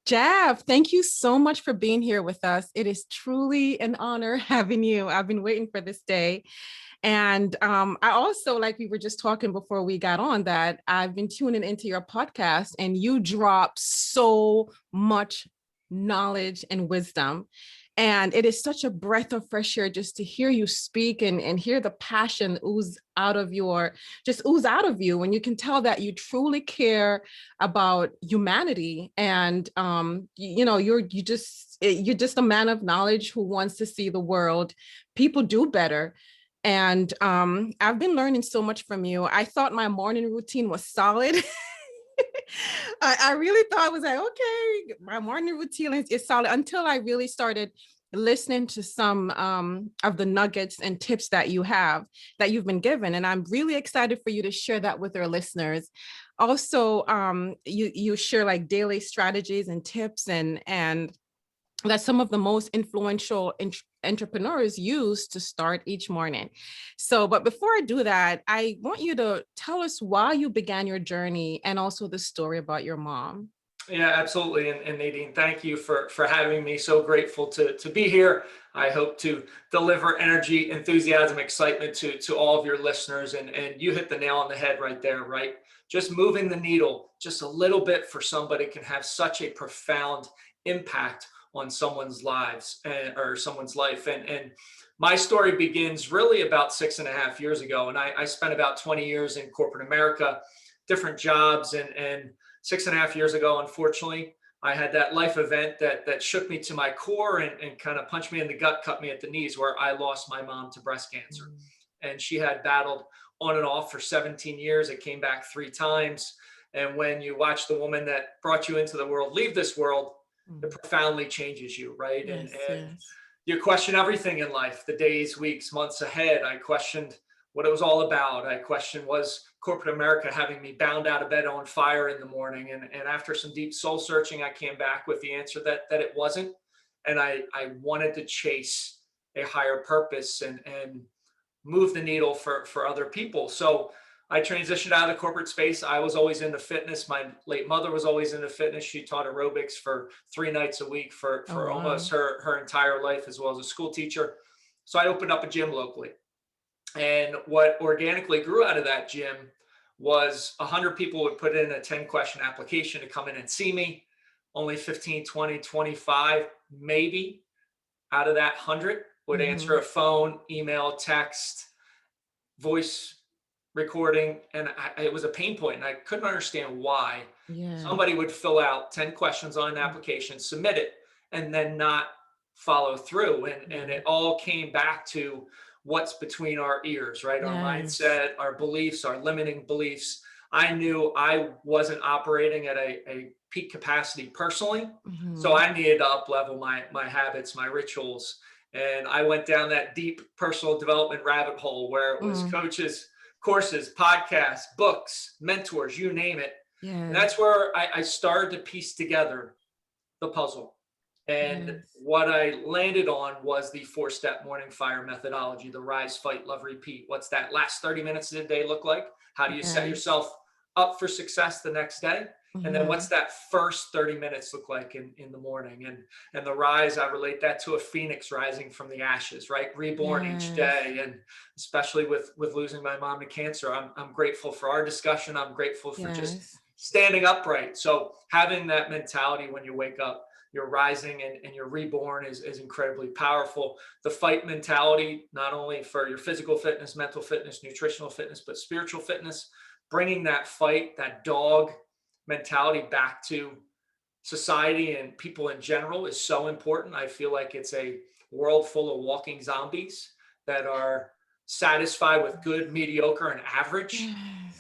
Jeff, thank you so much for being here with us. It is truly an honor having you. I've been waiting for this day. And I also, like we were just talking before we got on, that I've been tuning into your podcast and you drop so much knowledge and wisdom. And it is such a breath of fresh air just to hear you speak and hear the passion ooze out of you. And you can tell that you truly care about humanity. And you're just a man of knowledge who wants to see the world, people do better. And I've been learning so much from you. I thought my morning routine was solid. I really thought I was like, okay, my morning routine is solid until I really started listening to some of the nuggets and tips that you've been given. And I'm really excited for you to share that with our listeners. Also, you share like daily strategies and tips and that some of the most influential entrepreneurs use to start each morning. So, but before I do that, I want you to tell us why you began your journey and also the story about your mom. Yeah, absolutely. And Nadine, thank you for having me. So grateful to be here. I hope to deliver energy, enthusiasm, excitement to all of your listeners. And you hit the nail on the head right there, right? Just moving the needle just a little bit for somebody can have such a profound impact on someone's lives or someone's life. And my story begins really about 6.5 years ago. And I spent about 20 years in corporate America, different jobs. And 6.5 years ago, unfortunately, I had that life event that shook me to my core and kind of punched me in the gut, cut me at the knees, where I lost my mom to breast cancer. And she had battled on and off for 17 years. It came back 3 times. And when you watch the woman that brought you into the world leave this world, it profoundly changes you, right? Yes, and yes. you question everything in life, the days, weeks, months ahead. I questioned what it was all about. I questioned, was corporate America having me bound out of bed on fire in the morning? And after some deep soul searching, I came back with the answer that it wasn't. And I wanted to chase a higher purpose and move the needle for other people. So I transitioned out of the corporate space. I was always into fitness. My late mother was always into fitness. She taught aerobics for 3 nights a week for Oh, almost wow. her entire life, as well as a school teacher. So I opened up a gym locally. And what organically grew out of that gym was 100 people would put in a 10-question application to come in and see me. Only 15, 20, 25, maybe out of that 100 would answer Mm-hmm. a phone, email, text, voice recording. And it was a pain point, and I couldn't understand why Yeah. somebody would fill out 10 questions on an application, submit it, and then not follow through. And it all came back to what's between our ears, right? Our Yes. mindset, our beliefs, our limiting beliefs. I knew I wasn't operating at a peak capacity personally. So Mm-hmm. I needed to up level my habits, my rituals. And I went down that deep personal development rabbit hole where it was Mm. coaches, courses, podcasts, books, mentors, you name it. And Yes. that's where I started to piece together the puzzle. And Yes. what I landed on was the 4-step morning fire methodology, the rise, fight, love, repeat. What's that last 30 minutes of the day look like? How do you set Yes. yourself up for success the next day? And then Mm-hmm. what's that first 30 minutes look like in the morning? And the rise, I relate that to a phoenix rising from the ashes, right? Reborn each Yes. day. And especially with losing my mom to cancer, I'm grateful for our discussion. I'm grateful for just Yes. standing upright. So having that mentality when you wake up, you're rising and you're reborn is incredibly powerful. The fight mentality, not only for your physical fitness, mental fitness, nutritional fitness, but spiritual fitness, bringing that fight, that dog mentality back to society and people in general is so important. I feel like it's a world full of walking zombies that are satisfied with good, mediocre, and average.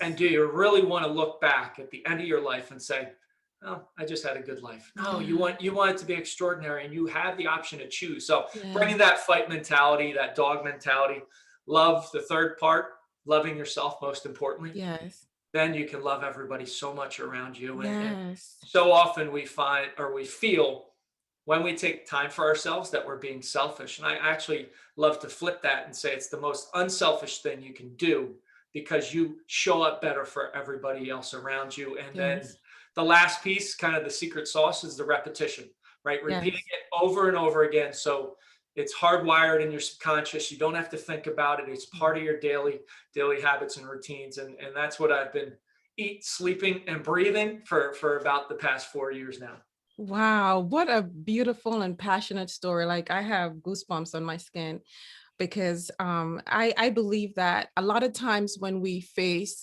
And Yes. do you really want to look back at the end of your life and say, "Oh, I just had a good life"? No, Yeah. you want it to be extraordinary, and you have the option to choose. So bringing Yes. that fight mentality, that dog mentality, love, the third part, loving yourself most importantly, Yes. then you can love everybody so much around you. And Yes. so often we find or we feel when we take time for ourselves that we're being selfish. And I actually love to flip that and say it's the most unselfish thing you can do because you show up better for everybody else around you. And then Yes. the last piece, kind of the secret sauce, is the repetition, right? Repeating Yes. it over and over again. So it's hardwired in your subconscious. You don't have to think about it. It's part of your daily habits and routines. And that's what I've been eat, sleeping, and breathing for about the past 4 years now. Wow, what a beautiful and passionate story. Like I have goosebumps on my skin because I believe that a lot of times when we face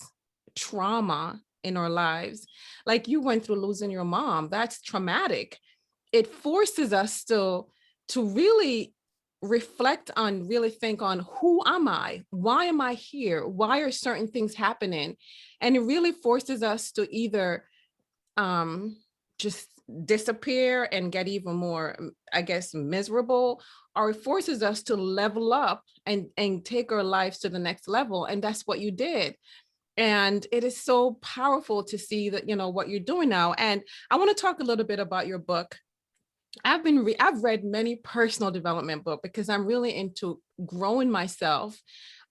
trauma in our lives, like you went through losing your mom, that's traumatic. It forces us to really reflect on, really think on, who am I? Why am I here? Why are certain things happening? And it really forces us to either um just disappear and get even more, I guess, miserable, or it forces us to level up and take our lives to the next level. And that's what you did. And it is so powerful to see that, what you're doing now. And I want to talk a little bit about your book. I've read many personal development books because I'm really into growing myself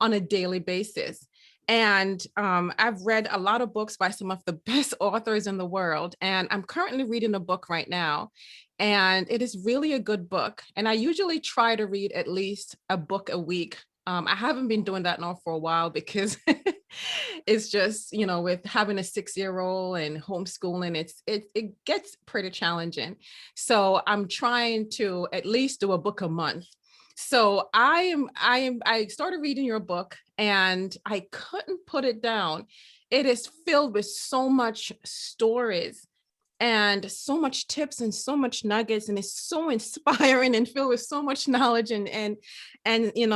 on a daily basis. And I've read a lot of books by some of the best authors in the world. And I'm currently reading a book right now. And it is really a good book. And I usually try to read at least a book a week. I haven't been doing that now for a while because it's just, with having a 6-year-old and homeschooling, it gets pretty challenging. So I'm trying to at least do a book a month. So I started reading your book and I couldn't put it down. It is filled with so much stories and so much tips and so much nuggets, and it's so inspiring and filled with so much knowledge and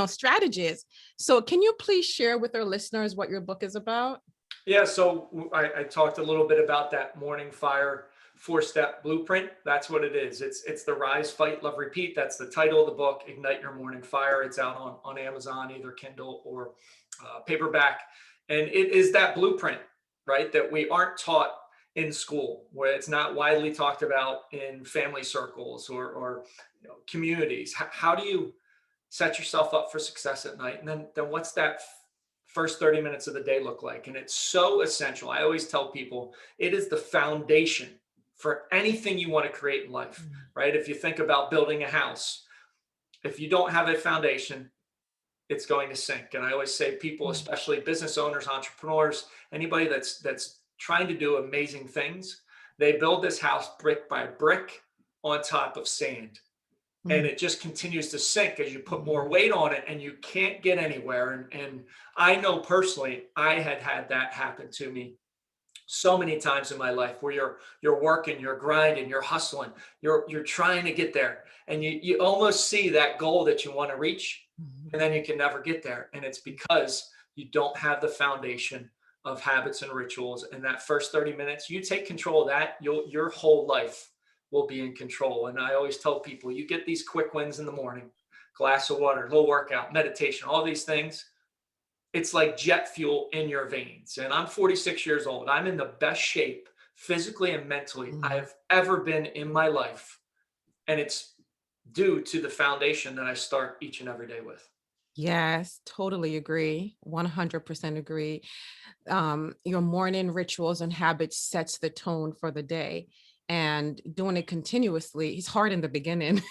strategies. So can you please share with our listeners what your book is about? Yeah, so I talked a little bit about that morning fire 4-step blueprint. That's what it is. It's the Rise, Fight, Love, Repeat. That's the title of the book, Ignite Your Morning Fire. It's out on Amazon, either Kindle or paperback. And it is that blueprint, right, that we aren't taught in school, where it's not widely talked about in family circles or communities. How do you set yourself up for success at night? And then what's that first 30 minutes of the day look like? And it's so essential. I always tell people it is the foundation for anything you want to create in life, right? If you think about building a house, if you don't have a foundation, it's going to sink. And I always say people, especially business owners, entrepreneurs, anybody that's trying to do amazing things, they build this house brick by brick on top of sand. And it just continues to sink as you put more weight on it, and you can't get anywhere. And I know personally, I had that happen to me so many times in my life, where you're working, you're grinding, you're hustling, you're trying to get there, and you almost see that goal that you want to reach, and then you can never get there. And it's because you don't have the foundation of habits and rituals. And that first 30 minutes, you take control of that, your whole life will be in control. And I always tell people, you get these quick wins in the morning, glass of water, little workout, meditation, all these things. It's like jet fuel in your veins. And I'm 46 years old. I'm in the best shape physically and mentally I've ever been in my life. And it's due to the foundation that I start each and every day with. Yes, totally agree. 100% agree. Your morning rituals and habits sets the tone for the day, and doing it continuously is hard in the beginning.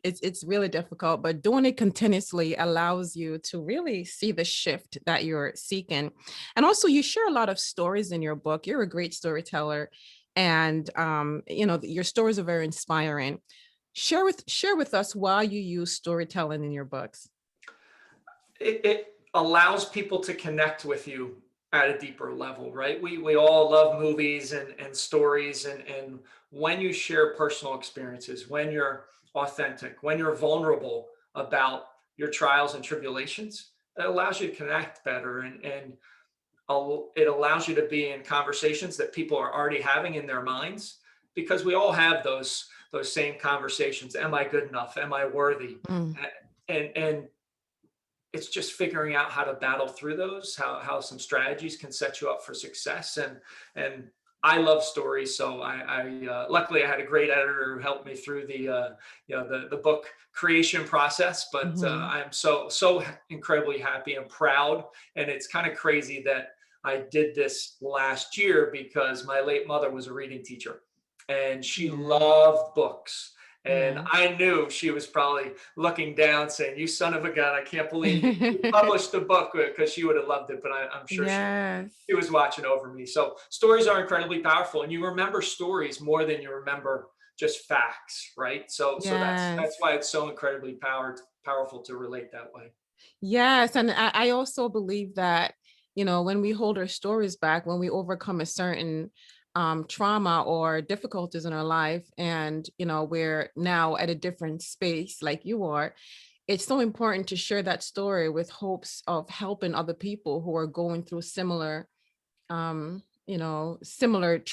It's really difficult, but doing it continuously allows you to really see the shift that you're seeking. And also you share a lot of stories in your book. You're a great storyteller, and your stories are very inspiring. Share with us why you use storytelling in your books. It allows people to connect with you at a deeper level, right? We all love movies and stories. And when you share personal experiences, when you're authentic, when you're vulnerable about your trials and tribulations, it allows you to connect better. And it allows you to be in conversations that people are already having in their minds, because we all have those same conversations. Am I good enough? Am I worthy? Mm. And it's just figuring out how to battle through those, how some strategies can set you up for success. And I love stories. So I luckily I had a great editor who helped me through the book creation process. But Mhm. I'm so incredibly happy and proud. And it's kind of crazy that I did this last year because my late mother was a reading teacher and she Yeah. loved books. And Yeah. I knew she was probably looking down saying, "You son of a gun, I can't believe you published the book," because she would have loved it. But I'm sure Yes. she was watching over me. So stories are incredibly powerful, and you remember stories more than you remember just facts, right? So that's Yes. why it's so incredibly powerful to relate that way. Yes. And I also believe that, when we hold our stories back, when we overcome a certain trauma or difficulties in our life, and, we're now at a different space like you are, it's so important to share that story with hopes of helping other people who are going through similar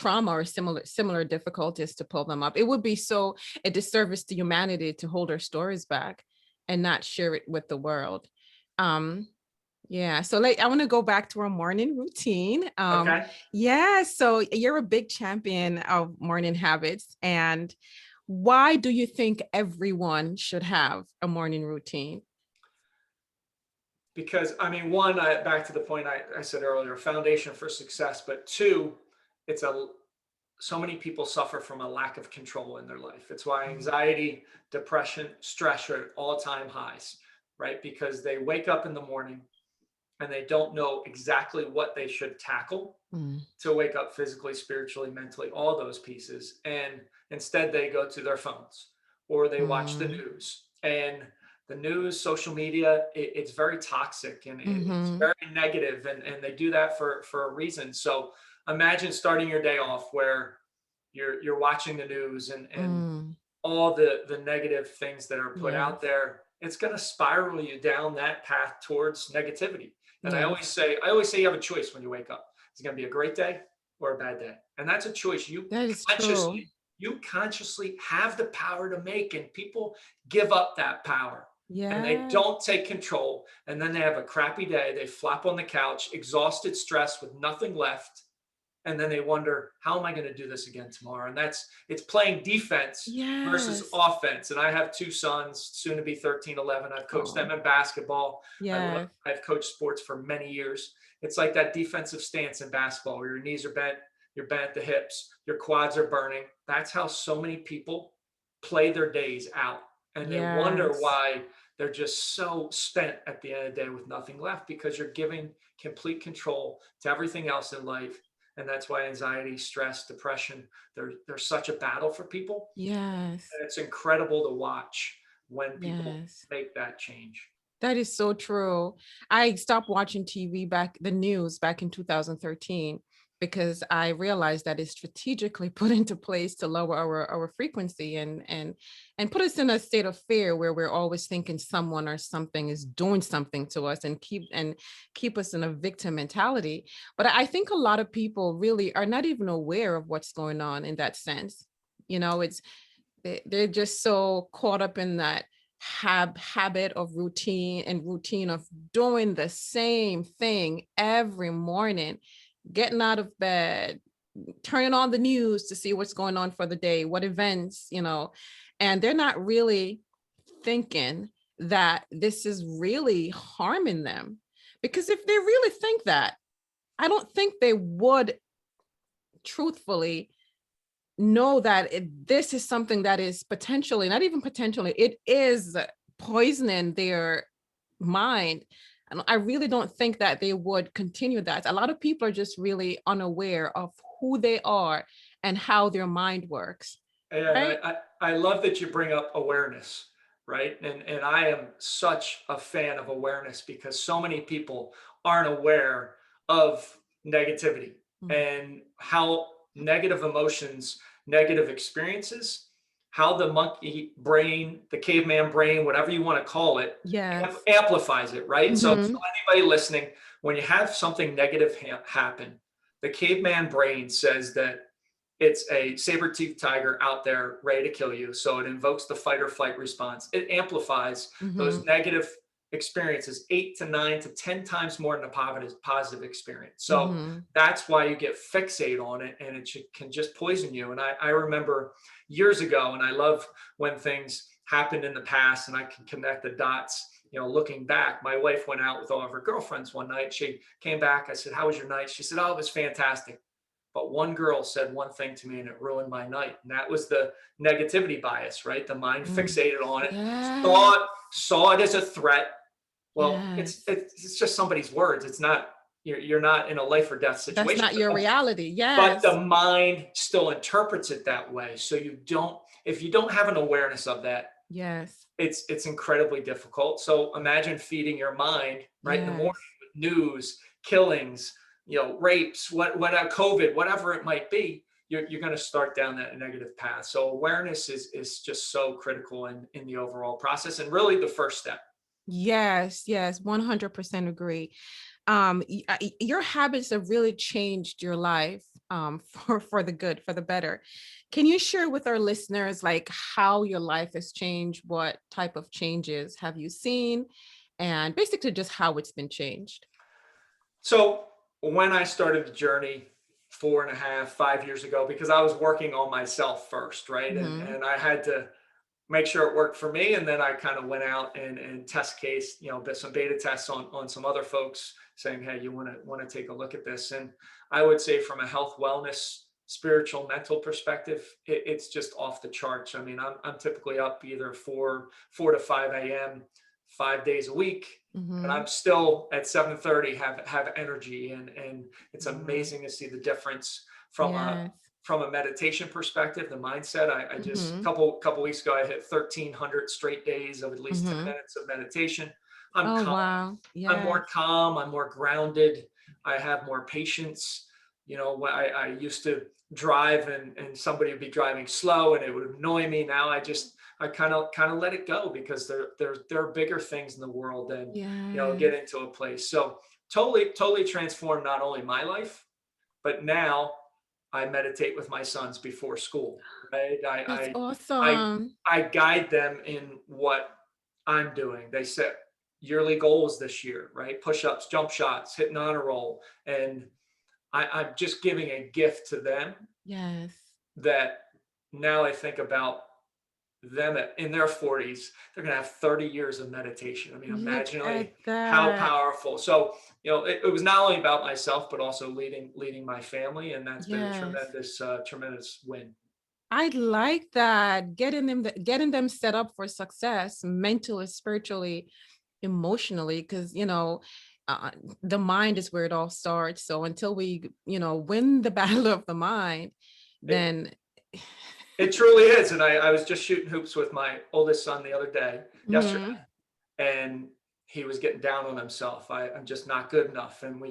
trauma or similar difficulties, to pull them up. It would be so a disservice to humanity to hold our stories back and not share it with the world. um yeah, so like I want to go back to our morning routine. Okay. Yeah, so you're a big champion of morning habits, and why do you think everyone should have a morning routine? Because I mean, one, back to the point I said earlier, foundation for success, but two, it's a so many people suffer from a lack of control in their life. It's why anxiety, depression, stress are at all-time highs, right? Because they wake up in the morning and they don't know exactly what they should tackle Mm, to wake up physically, spiritually, mentally, all those pieces. And instead, they go to their phones or they watch the mm, news. And the news, social media, it's very toxic and it's mm-hmm, very negative, and they do that for a reason. So imagine starting your day off where you're watching the news and mm, all the negative things that are put out yes, there. It's going to spiral you down that path towards negativity. And I always yes, say, I always say you have a choice when you wake up. It's going to be a great day or a bad day. And that's a choice that is true. consciously, you consciously have the power to make. And people give up that power and they Yes, don't take control. And then they have a crappy day. They flop on the couch, exhausted, stressed, with nothing left, and then they wonder, how am I going to do this again tomorrow? And it's playing defense versus yes. offense. And I have two sons, soon to be 13, 11. I've coached Oh, them in basketball. yes, I've coached sports for many years. It's like that defensive stance in basketball where your knees are bent, you're bent at the hips, your quads are burning. That's how so many people play their days out, and they wonder yes, why they're just so spent at the end of the day with nothing left, because you're giving complete control to everything else in life. And that's why anxiety, stress, depression, they're such a battle for people. yes, And it's incredible to watch when people yes. make that change. That is so true. I stopped watching TV the news back in 2013, because I realized that it's strategically put into place to lower our frequency and put us in a state of fear where we're always thinking someone or something is doing something to us, and keep us in a victim mentality. But I think a lot of people really are not even aware of what's going on in that sense. It's they're just so caught up in that habit of routine of doing the same thing every morning, getting out of bed, turning on the news to see what's going on for the day, what events, and they're not really thinking that this is really harming them. Because if they really think that, I don't think they would truthfully know that this is something that is potentially, not even potentially, it is poisoning their mind. And I really don't think that they would continue that. A lot of people are just really unaware of who they are and how their mind works. And Right? I love that you bring up awareness, right? And I am such a fan of awareness because so many people aren't aware of negativity Mm. and how negative emotions, negative experiences, how the monkey brain, the caveman brain, whatever you want to call it, Yes. amplifies it, right? So Hmm. anybody listening, when you have something negative happen, the caveman brain says that it's a saber-toothed tiger out there ready to kill you. So it invokes the fight or flight response. It amplifies those Hmm. negative experiences 8 to 9 to 10 times more than a positive experience. So Hmm. that's why you get fixated on it, and can just poison you. And I remember years ago, and I love when things happened in the past and I can connect the dots. looking back, my wife went out with all of her girlfriends one night. She came back. I said, "How was your night?" She said, "Oh, it was fantastic. But one girl said one thing to me and it ruined my night." And that was the negativity bias, right? The mind Mm. fixated on it, Yeah. saw it as a threat. Well, it's, Yes. it's, it's just somebody's words. It's not, you're not in a life or death That's situation, not your reality. but the Yes. mind still interprets it that way. So if you don't have an awareness of that, Yes. it's incredibly difficult. So imagine feeding your mind right in the morning Yes. with news, killings, rapes, what COVID, whatever it might be. You're going to start down that negative path. So awareness is just so critical in the overall process, and really the first step. Yes. Yes. 100% agree. Your habits have really changed your life for the good, for the better. Can you share with our listeners like how your life has changed? What type of changes have you seen? And basically just how it's been changed. So when I started the journey 4.5, 5 years ago, because I was working on myself first, right? Hmm. And I had to make sure it worked for me. And then I kind of went out and test case, some beta tests on some other folks saying, "Hey, you want to take a look at this?" And I would say from a health, wellness, spiritual, mental perspective, it's just off the charts. I mean, I'm typically up either 4 to 5 a.m., 5 days a week. And I'm Hmm. still at 7:30 have energy, and it's Wow. amazing to see the difference from a Yes. from a meditation perspective, the mindset. I just Hmm. couple weeks ago I hit 1,300 straight days of at least 10 Hmm. minutes of meditation. I'm Oh, calm. wow. I'm Yes. more calm. I'm more grounded. I have more patience. When I used to drive and somebody would be driving slow and it would annoy me. Now I kind of let it go, because there are bigger things in the world than get Yes. into a place. So totally transformed not only my life, but now I meditate with my sons before school, right? That's I awesome. I guide them in what I'm doing. They set yearly goals this year, right? Push-ups, jump shots, hitting honor roll. And I'm just giving a gift to them Yes. that now I think about them in their 40s, they're going to have 30 years of meditation. I mean, Look at imaginally how that. powerful. So, it was not only about myself, but also leading my family. And that's been a Yes. tremendous win. I like that. Getting them set up for success mentally, spiritually, emotionally, because uh, the mind is where it all starts. So until we, win the battle of the mind, It, then it truly is. And I was just shooting hoops with my oldest son the other day, yesterday, Mhm, and he was getting down on himself. I'm just not good enough. And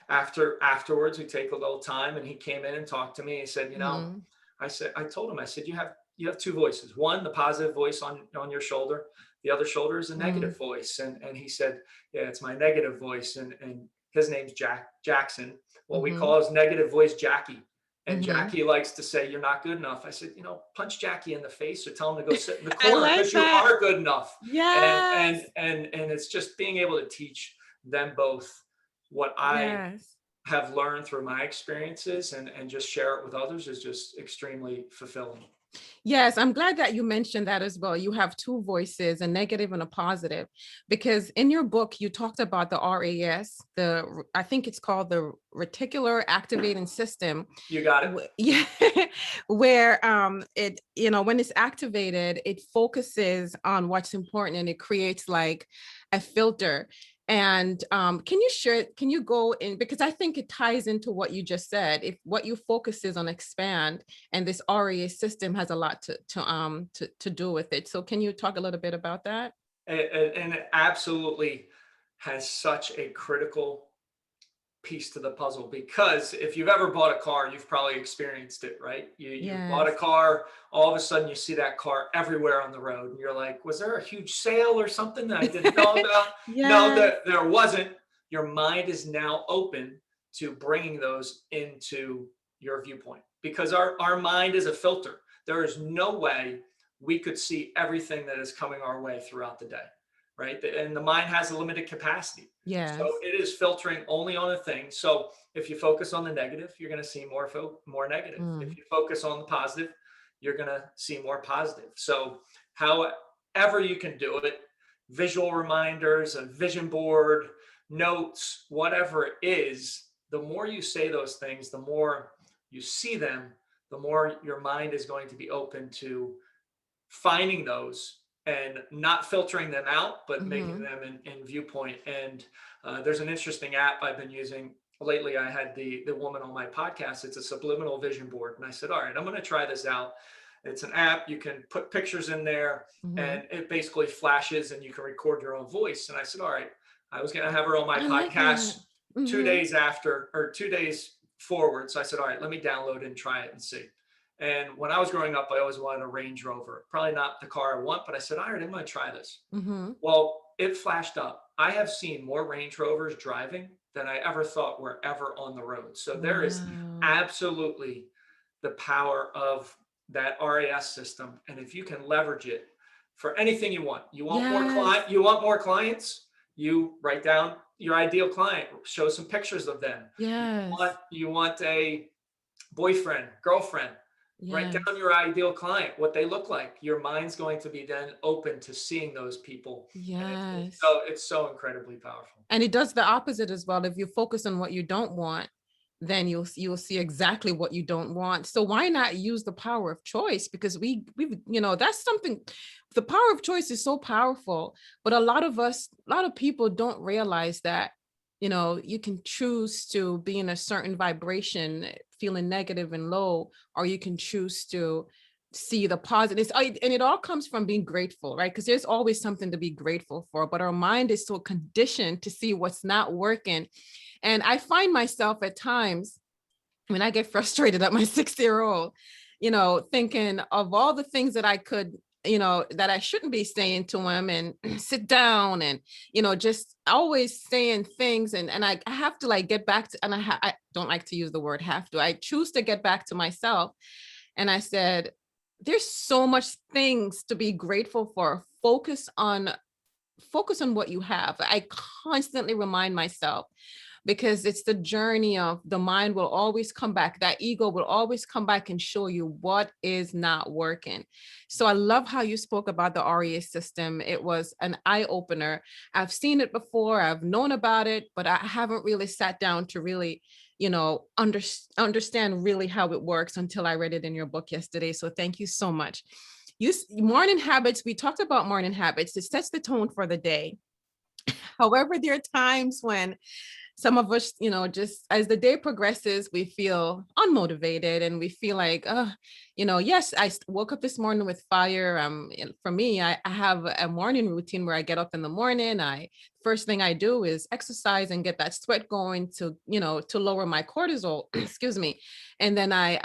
afterwards we take a little time, and he came in and talked to me. He said, mhm, I told him, I said, you have two voices. One, the positive voice on your shoulder. The other shoulder is a mm, negative voice. And he said, "Yeah, it's my negative voice." And his name's Jackson. Well, we mhm, call his negative voice Jackie. And mhm. Jackie likes to say, "You're not good enough." I said, "Punch Jackie in the face or tell him to go sit in the I corner, like because you that. are good enough." And Yes. and and it's just being able to teach them both what I Yes. have learned through my experiences, and just share it with others is just extremely fulfilling. Yes, I'm glad that you mentioned that as well. You have two voices, a negative and a positive, because in your book you talked about the RAS, I think it's called the reticular activating system. You got it. Yeah, where it when it's activated, it focuses on what's important and it creates like a filter. And can you go in, because I think it ties into what you just said. If what you focus is on expand, and this REA system has a lot to do with it. So can you talk a little bit about that? And it absolutely has such a critical piece to the puzzle, because if you've ever bought a car, you've probably experienced it, right? You've bought a Yes. car, all of a sudden you see that car everywhere on the road, and you're like, "Was there a huge sale or something that I didn't know about?" No, Yes. there wasn't. Your mind is now open to bringing those into your viewpoint, because our mind is a filter. There is no way we could see everything that is coming our way throughout the day, right? And the mind has a limited capacity. So Yes. it is filtering only on a thing. So if you focus on the negative, you're going to see more negative. If Mm. you focus on the positive, you're going to see more positive. So however you can do it, visual reminders, a vision board, notes, whatever it is, the more you say those things, the more you see them, the more your mind is going to be open to finding those and not filtering them out, but making Mm-hmm. them in viewpoint. And there's an interesting app I've been using lately. I had the woman on my podcast. It's a subliminal vision board, and I said, all right, I'm going to try this out. It's an app. You can put pictures in there, Mm-hmm. and it basically flashes, and you can record your own voice. And I said, all right, I was going to have her on my I like that. podcast two Mm-hmm. days after, or 2 days forward. So I said, all right, let me download it and try it and see. And when I was growing up, I always wanted a Range Rover. Probably not the car I want, but I said, all right, I'm going to try this. Mm-hmm. Well, it flashed up. I have seen more Range Rovers driving than I ever thought were ever on the road. So there is Wow. absolutely the power of that RAS system. And if you can leverage it for anything you want more Yes. you want more clients, you write down your ideal client, show some pictures of them. Yes. You want a boyfriend, girlfriend, write Yes. down your ideal client, what they look like. Your mind's going to be then open to seeing those people. And Yes. it's so incredibly powerful. And it does the opposite as well. If you focus on what you don't want, then you'll see exactly what you don't want. So why not use the power of choice? Because we that's something. The power of choice is so powerful, but a lot of people don't realize that you can choose to be in a certain vibration, feeling negative and low, or you can choose to see the positives. And it all comes from being grateful, right? Because there's always something to be grateful for, but our mind is so conditioned to see what's not working. And I find myself at times when I get frustrated at my 6-year-old, thinking of all the things that I could, that I shouldn't be saying to him, and sit down and, just always saying things. And I have to like get back to, and I don't like to use the word have to, I choose to get back to myself. And I said, there's so much things to be grateful for. Focus on what you have. I constantly remind myself, because it's the journey of the mind will always come back. That ego will always come back and show you what is not working. So I love how you spoke about the REA system. It was an eye opener. I've seen it before. I've known about it, but I haven't really sat down to really, understand really how it works until I read it in your book yesterday. So thank you so much. Morning habits. We talked about morning habits. It sets the tone for the day. However, there are times when some of us, just as the day progresses, we feel unmotivated and we feel like, yes, I woke up this morning with fire. For me, I have a morning routine where I get up in the morning. First thing I do is exercise and get that sweat going to lower my cortisol, excuse me. And then I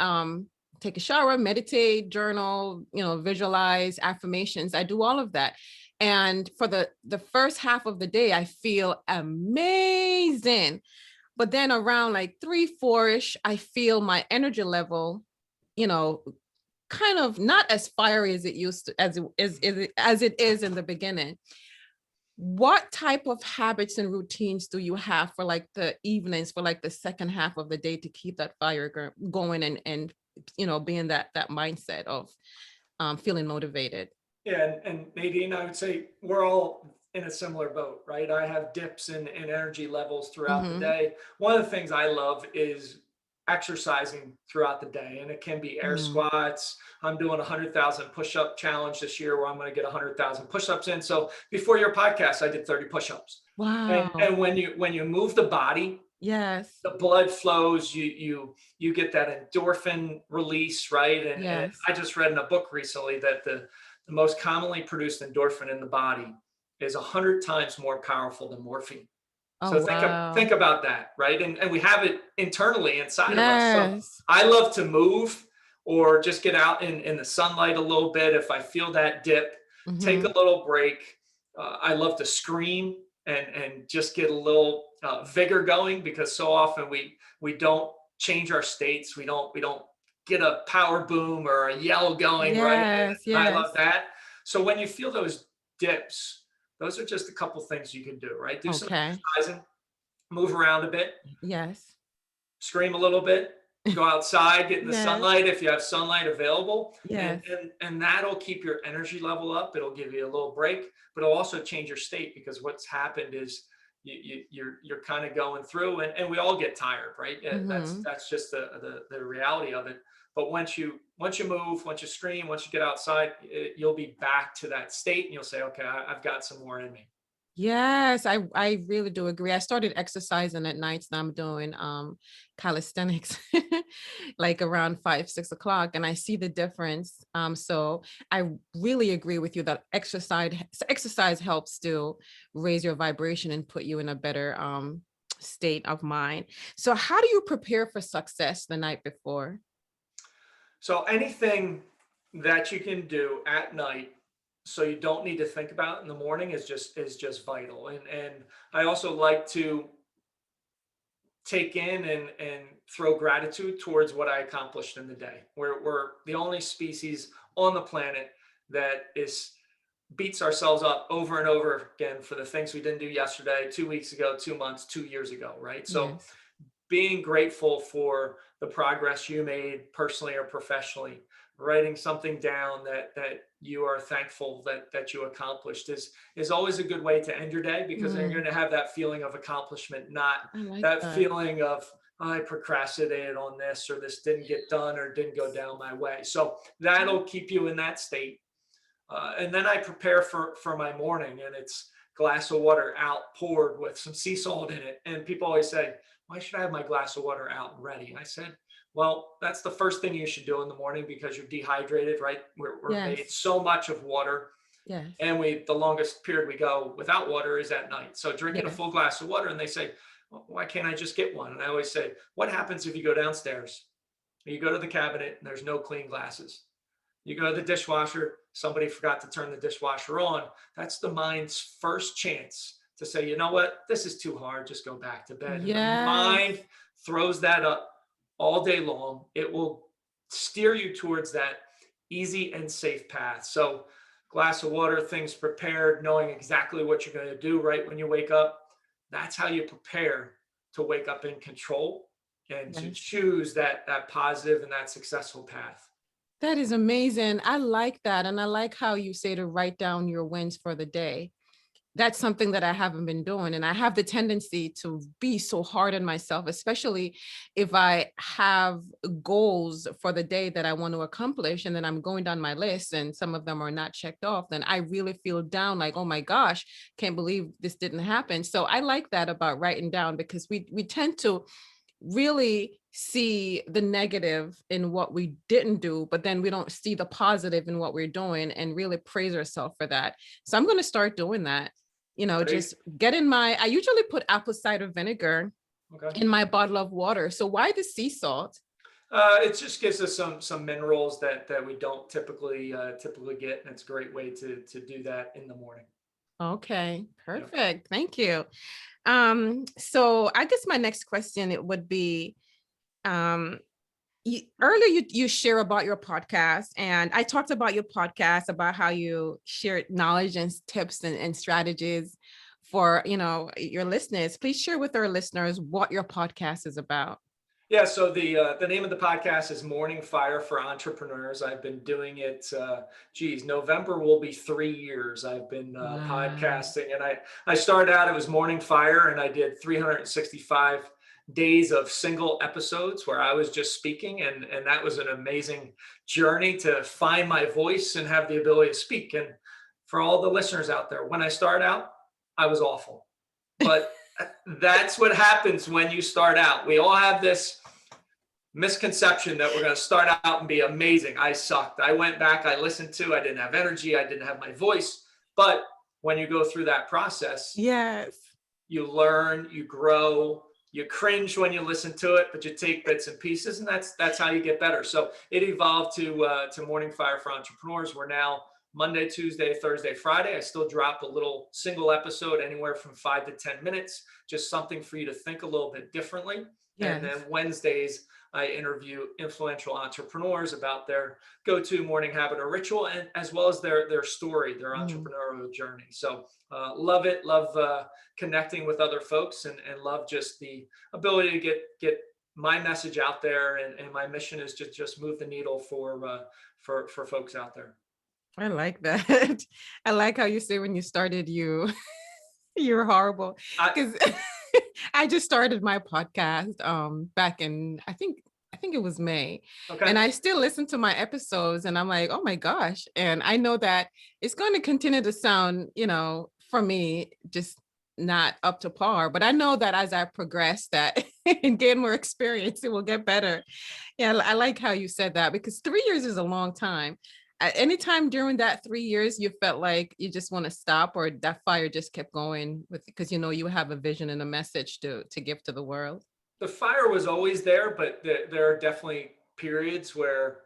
take a shower, meditate, journal, visualize, affirmations. I do all of that. And for the first half of the day, I feel amazing. But then around like 3, 4-ish, I feel my energy level, you know, kind of not as fiery as it used to, as it is in the beginning. What type of habits and routines do you have for like the evenings, for like the second half of the day, to keep that fire going and being that mindset of feeling motivated? Yeah, and Nadine, I would say we're all in a similar boat, right? I have dips in energy levels throughout the Mm-hmm. day. One of the things I love is exercising throughout the day, and it can be air Mm. squats. I'm doing 100,000 push-up challenge this year, where I'm going to get 100,000 push-ups in. So before your podcast, I did 30 push-ups. Wow. And when you move the body, Yes. the blood flows, you get that endorphin release, right? And Yes. I just read in a book recently that the most commonly produced endorphin in the body is 100 times more powerful than morphine. Oh, So wow. think about that, right? And we have it internally inside of us. So Yes. I love to move or just get out in the sunlight a little bit. If I feel that dip, take Mm-hmm. a little break. I love to scream and just get a little vigor going, because so often we don't change our states. We don't get a power boom or a yell going, right? Yes. And I love Yes. that. So when you feel those dips, those are just a couple things you can do, right? Do some Okay. exercising, move around a bit, Yes. scream a little bit, Go outside, get in the Yes. sunlight if you have sunlight available, and Yes. that'll keep your energy level up. It'll give you a little break, but it'll also change your state, because what's happened is you're kind of going through, and we all get tired, right? Yeah, that's Hmm. just the reality of it. But once you move, once you stream, once you get outside, you'll be back to that state, and you'll say, okay, I've got some more in me. Yes, I really do agree. I started exercising at nights and I'm doing calisthenics like around 5, 6 o'clock, and I see the difference. So I really agree with you that exercise helps to raise your vibration and put you in a better state of mind. So how do you prepare for success the night before? So anything that you can do at night, so you don't need to think about it in the morning, is just vital. And I also like to take in and throw gratitude towards what I accomplished in the day. We're the only species on the planet that is beats ourselves up over and over again for the things we didn't do yesterday, 2 weeks ago, 2 months, 2 years ago, right? So Yes. being grateful for the progress you made personally or professionally, writing something down that you are thankful that you accomplished, is always a good way to end your day, because then you're Mm, going to have that feeling of accomplishment, not I like that that. feeling of, "Oh, I procrastinated on this, or this didn't get done, or didn't go down my way." So that'll keep you in that state. And then I prepare for my morning, and it's glass of water out, poured with some sea salt in it. And people always say, "Why should I have my glass of water out and ready?" And I said, well, that's the first thing you should do in the morning, because you're dehydrated, right? We're made Yes. so much of water, Yes. and the longest period we go without water is at night. So drinking a Yes. full glass of water, and they say, well, why can't I just get one? And I always say, what happens if you go downstairs, you go to the cabinet, and there's no clean glasses? You go to the dishwasher, somebody forgot to turn the dishwasher on. That's the mind's first chance to say, you know what, this is too hard, just go back to bed. And the Yes. mind throws that up all day long. It will steer you towards that easy and safe path. So, glass of water, things prepared, knowing exactly what you're going to do right when you wake up. That's how you prepare to wake up in control and to Yes. choose that positive and that successful path. That is amazing. I like that. And I like how you say to write down your wins for the day. That's something that I haven't been doing. And I have the tendency to be so hard on myself, especially if I have goals for the day that I want to accomplish. And then I'm going down my list and some of them are not checked off. Then I really feel down like, oh my gosh, can't believe this didn't happen. So I like that about writing down because we tend to really see the negative in what we didn't do, but then we don't see the positive in what we're doing and really praise ourselves for that. So I'm going to start doing that. Right? Just get in I usually put apple cider vinegar Okay. in my bottle of water. So why the sea salt? It just gives us some minerals that we don't typically get, and it's a great way to do that in the morning. Okay, Yep. perfect. Thank you. So I guess my next question it would be, um, earlier you share about your podcast and I talked about your podcast about how you share knowledge and tips and strategies for your listeners. Please share with our listeners what your podcast is about. Yeah. So the name of the podcast is Morning Fire for Entrepreneurs. I've been doing it. November will be 3 years. I've been Wow. podcasting, and I started out. It was Morning Fire, and I did 365 days of single episodes where I was just speaking, and that was an amazing journey to find my voice and have the ability to speak. And for all the listeners out there, when I started out, I was awful, but that's what happens when you start out. We all have this misconception that we're going to start out and be amazing. I sucked. I went back, I listened I didn't have energy, I didn't have my voice. But when you go through that process, Yes. you learn, you grow, you cringe when you listen to it, but you take bits and pieces, and that's how you get better. So it evolved to Morning Fire for Entrepreneurs. We're now Monday, Tuesday, Thursday, Friday. I still drop a little single episode, anywhere from 5 to 10 minutes, just something for you to think a little bit differently. And then Yes. Wednesdays, I interview influential entrepreneurs about their go-to morning habit or ritual, and as well as their story, their Mm. entrepreneurial journey. So love it, love connecting with other folks, and love just the ability to get my message out there, and my mission is to just move the needle for folks out there. I like that. I like how you say when you started, you're horrible. I, Because I just started my podcast back in I think it was May. And okay. I still listen to my episodes and I'm like, oh my gosh. And I know that it's going to continue to sound, for me, just not up to par. But I know that as I progress that and gain more experience, it will get better. Yeah, I like how you said that because 3 years is a long time. At any time during that 3 years, you felt like you just want to stop, or that fire just kept going with because you have a vision and a message to give to the world. The fire was always there, but there are definitely periods where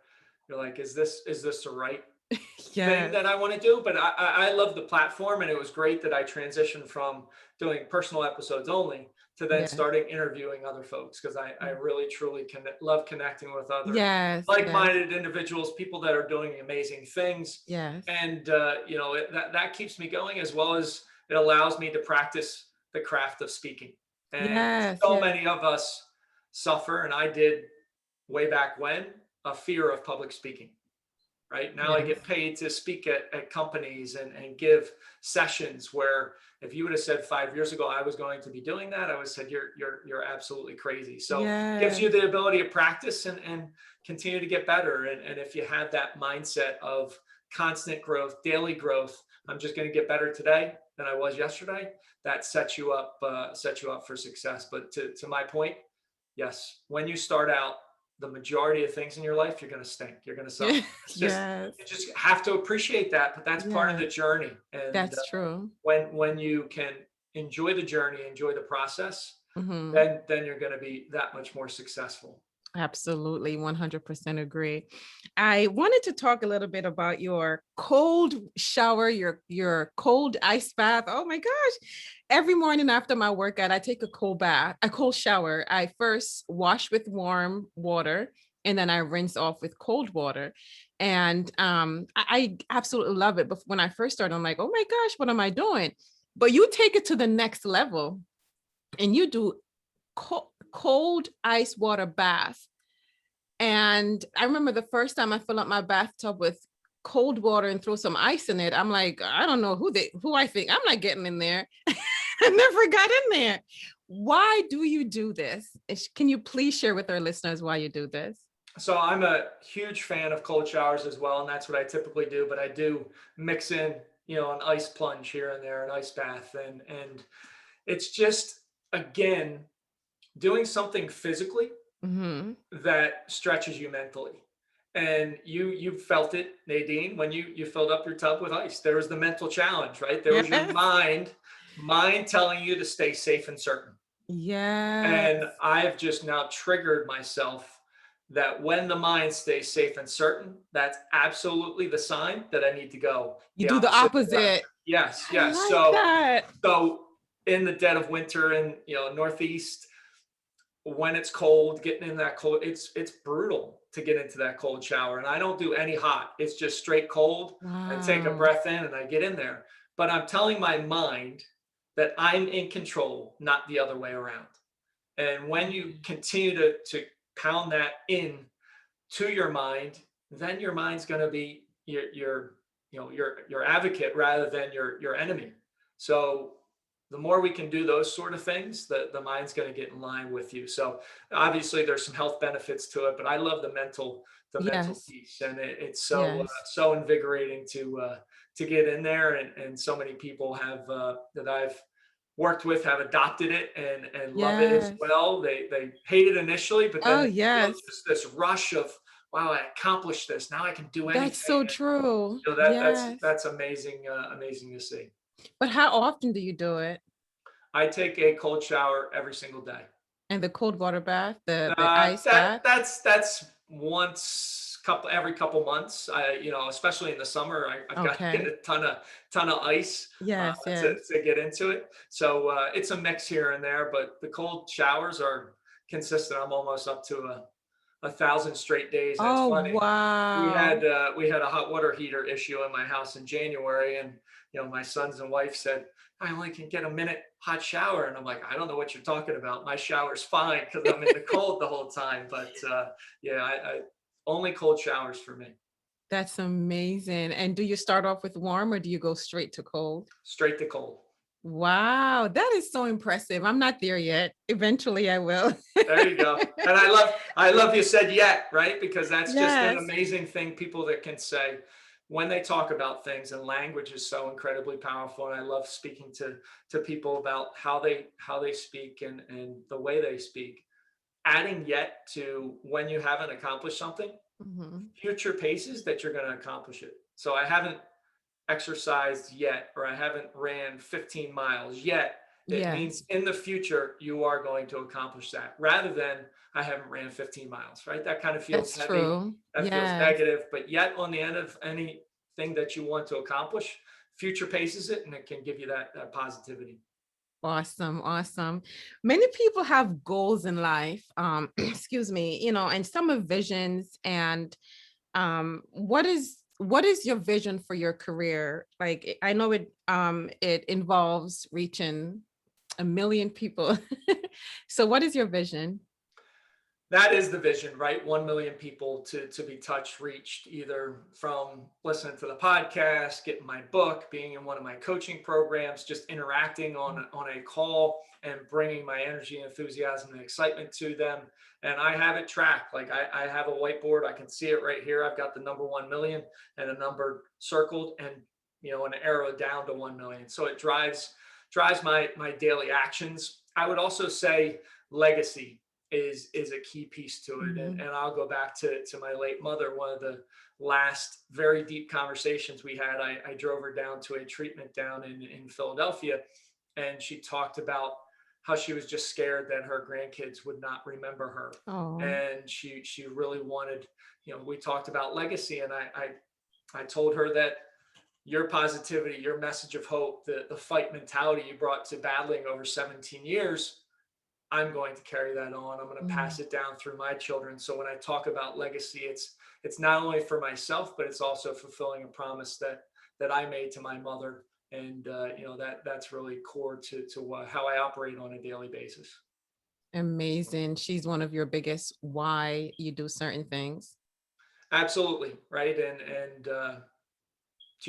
you're like, is this the right thing Yes, that I want to do? But I love the platform, and it was great that I transitioned from doing personal episodes only to then yeah, starting interviewing other folks, because I really truly love connecting with other yes, yes, like-minded individuals, people that are doing amazing things, yes, and that keeps me going, as well as it allows me to practice the craft of speaking. And yes, so yes, many of us suffer, and I did way back when, a fear of public speaking. Right now, I yes. get paid to speak at companies and give sessions where, if you would have said 5 years ago I was going to be doing that, I would have said you're absolutely crazy. So it gives you Yes. the ability to practice and continue to get better. And if you have that mindset of constant growth, daily growth, I'm just going to get better today than I was yesterday. That sets you up for success. But to my point, yes, when you start out, the majority of things in your life, you're going to stink. You're going to suck. Yes. It's just, Yes. you just have to appreciate that, but that's part of the Yes. journey. And That's true. when you can enjoy the journey, enjoy the process, Mhm. then you're going to be that much more successful. Absolutely, 100% agree. I wanted to talk a little bit about your cold shower, your cold ice bath. Oh my gosh. Every morning after my workout, I take a cold shower. I first wash with warm water and then I rinse off with cold water. And I absolutely love it. But when I first started, I'm like, oh my gosh, what am I doing? But you take it to the next level and you do cold ice water bath. And I remember the first time I filled up my bathtub with cold water and throw some ice in it. I'm like, I don't know who I think. I'm not getting in there. I never got in there. Why do you do this? Can you please share with our listeners why you do this? So I'm a huge fan of cold showers as well, and that's what I typically do. But I do mix in, an ice plunge here and there, an ice bath, and it's just, again, doing something physically Mm-hmm. that stretches you mentally. And you felt it, Nadine, when you filled up your tub with ice. There was the mental challenge, right? There was your Yes. mind telling you to stay safe and certain. Yes. And I've just now triggered myself that when the mind stays safe and certain, that's absolutely the sign that I need to go You the do the opposite direction. opposite. Yes, I yes. like So that. so in the dead of winter in Northeast, when it's cold, getting in that cold, it's brutal to get into that cold shower. And I don't do any hot. It's just straight cold. I take a Wow. breath in and I get in there. But I'm telling my mind that I'm in control, not the other way around. And when you continue to pound that in to your mind, then your mind's going to be your advocate rather than your enemy. So the more we can do those sort of things, the mind's going to get in line with you. So obviously there's some health benefits to it, but I love the mental Yes. piece, and it's Yes. so invigorating to get in there, and so many people have that I've worked with have adopted it and love it as Yes. well. They hate it initially, but then Oh, they feel yes. just this rush of, wow, I accomplished this. Now I can do That's anything. so true. That's Yes. that's amazing, amazing to see. But how often do you do it? I take a cold shower every single day. And the cold water bath, the ice That bath? that's once every couple months. Especially in the summer, I've got to get Okay. a ton of ice Yes, to yes. get into it. So it's a mix here and there, but the cold showers are consistent. I'm almost up to 1,000 straight days. And it's Oh, funny. wow. We had a hot water heater issue in my house in January, and my sons and wife said, I only can get a minute hot shower, and I'm like, I don't know what you're talking about. My shower's fine because I'm in the cold the whole time. But yeah, I only cold showers for me. That's amazing. And do you start off with warm or do you go straight to cold? Straight to cold. Wow, that is so impressive. I'm not there yet. Eventually I will. There you go. And I love you said yet, right? Because that's just an Yes. amazing thing people that can say when they talk about things, and language is so incredibly powerful. And I love speaking to people about how they speak and the way they speak. Adding yet to when you haven't accomplished something, Mhm. future paces that you're going to accomplish it. So I haven't exercised yet, or I haven't ran 15 miles yet. It means Yes, in the future you are going to accomplish that, rather than I haven't ran 15 miles, right? That kind of feels that's heavy. true. That feels Yes. negative. But yet, on the end of anything that you want to accomplish, future paces it, and it can give you that positivity. Awesome, awesome. Many people have goals in life, excuse me, and some have visions. And what is your vision for your career? Like, I know it involves reaching a million people. So what is your vision? That is the vision, right? 1 million people to be touched, reached, either from listening to the podcast, getting my book, being in one of my coaching programs, just interacting on a call and bringing my energy, enthusiasm, and excitement to them. And I have it tracked. Like, I have a whiteboard. I can see it right here. I've got the number 1 million and a number circled, and an arrow down to 1 million. So it drives my daily actions. I would also say legacy is a key piece to it. And, Mhm. and I'll go back to my late mother. One of the last very deep conversations we had, I drove her down to a treatment down in Philadelphia, and she talked about how she was just scared that her grandkids would not remember her. Oh. And she really wanted, we talked about legacy, and I told her that your positivity, your message of hope, the fight mentality you brought to battling over 17 years, I'm going to carry that on. I'm going to pass Mm. it down through my children. So when I talk about legacy, it's not only for myself, but it's also fulfilling a promise that I made to my mother. And that's really core to how I operate on a daily basis. Amazing. She's one of your biggest why you do certain things. Absolutely, right. And to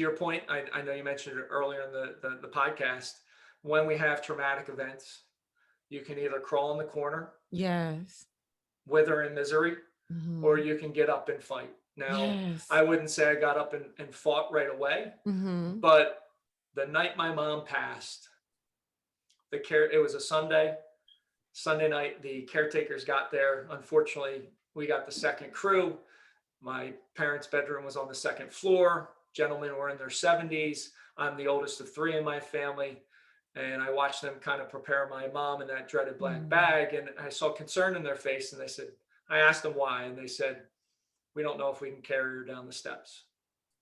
your point, I know you mentioned it earlier in the podcast. When we have traumatic events, you can either crawl in the corner, Yes. wither in misery, or Mhm. you can get up and fight. Now, Yes. I wouldn't say I got up and fought right away, Mhm. but the night my mom passed, it was a Sunday. Sunday night, the caretakers got there. Unfortunately, we got the second crew. My parents' bedroom was on the second floor. Gentlemen were in their 70s. I'm the oldest of three in my family. And I watched them kind of prepare my mom in that dreaded black Mm. bag. And I saw concern in their face. And they said, I asked them why. And they said, we don't know if we can carry her down the steps.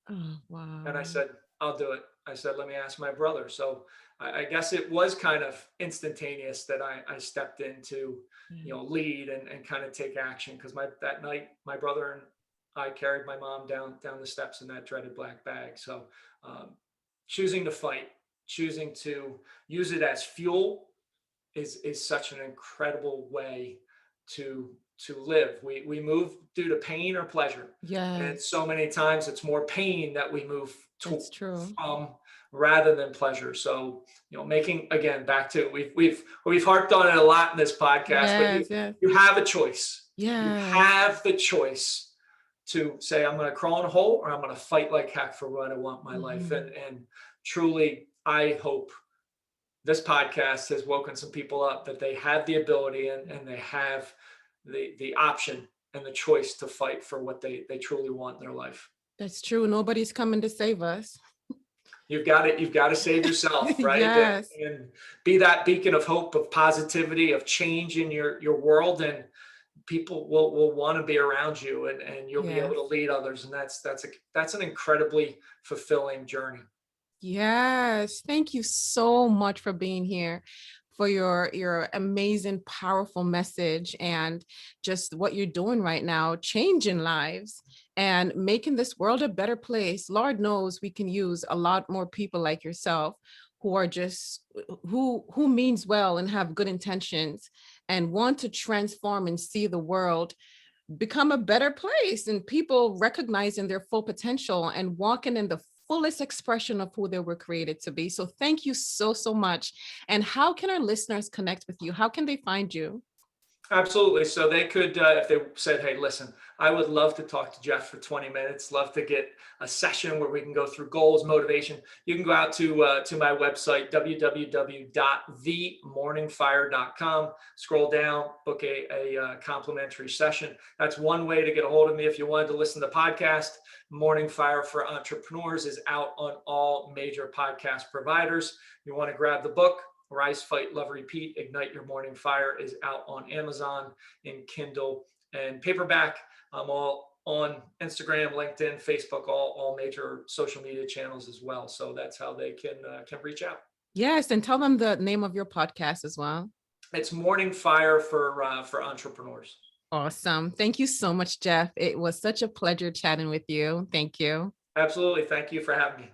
Oh, And I wow. said, I'll do it. I said, let me ask my brother. So I guess it was kind of instantaneous that I stepped in to, Yeah. lead and kind of take action. Because that night, my brother and I carried my mom down the steps in that dreaded black bag. So um, choosing to fight, choosing to use it as fuel is such an incredible way to live. We move due to pain or pleasure, and Yes, so many times it's more pain that we move to, that's true. from rather than pleasure. So making, again, back to it, we've harped on it a lot in this podcast, but you Yes, yes, you have a choice. You yes. have the choice to say, I'm going to crawl in a hole, or I'm going to fight like heck for what I want in my life. and Mhm. and truly, I hope this podcast has woken some people up that they have the ability, and they have the option and the choice to fight for what they truly want in their life. That's true. Nobody's coming to save us. You've got to save yourself, right? and, Yes, and be that beacon of hope, of positivity, of change in your world, and people will want to be around you, and you'll be able yes, to lead others, and that's an incredibly fulfilling journey. yes. Thank you so much for being here. for your amazing, powerful message and just what you're doing right now, changing lives and making this world a better place. Lord knows we can use a lot more people like yourself who are just who means well and have good intentions and want to transform and see the world become a better place, and people recognizing their full potential and walking in the fullest expression of who they were created to be. So thank you so, so much. And how can our listeners connect with you? How can they find you? Absolutely. So they could, if they said, "Hey, listen, I would love to talk to Jeff for 20 minutes. Love to get a session where we can go through goals, motivation." You can go out to my website, www.themorningfire.com. Scroll down, book a complimentary session. That's one way to get a hold of me. If you wanted to listen to the podcast, Morning Fire for Entrepreneurs is out on all major podcast providers. You want to grab the book, Rise, Fight, Love, Repeat, Ignite Your Morning Fire, is out on Amazon in Kindle and paperback. I'm all on Instagram, LinkedIn, Facebook, all major social media channels as well. So that's how they can reach out. Yes, and tell them the name of your podcast as well. It's Morning Fire for Entrepreneurs. Awesome. Thank you so much, Jeff. It was such a pleasure chatting with you. Thank you. Absolutely. Thank you for having me.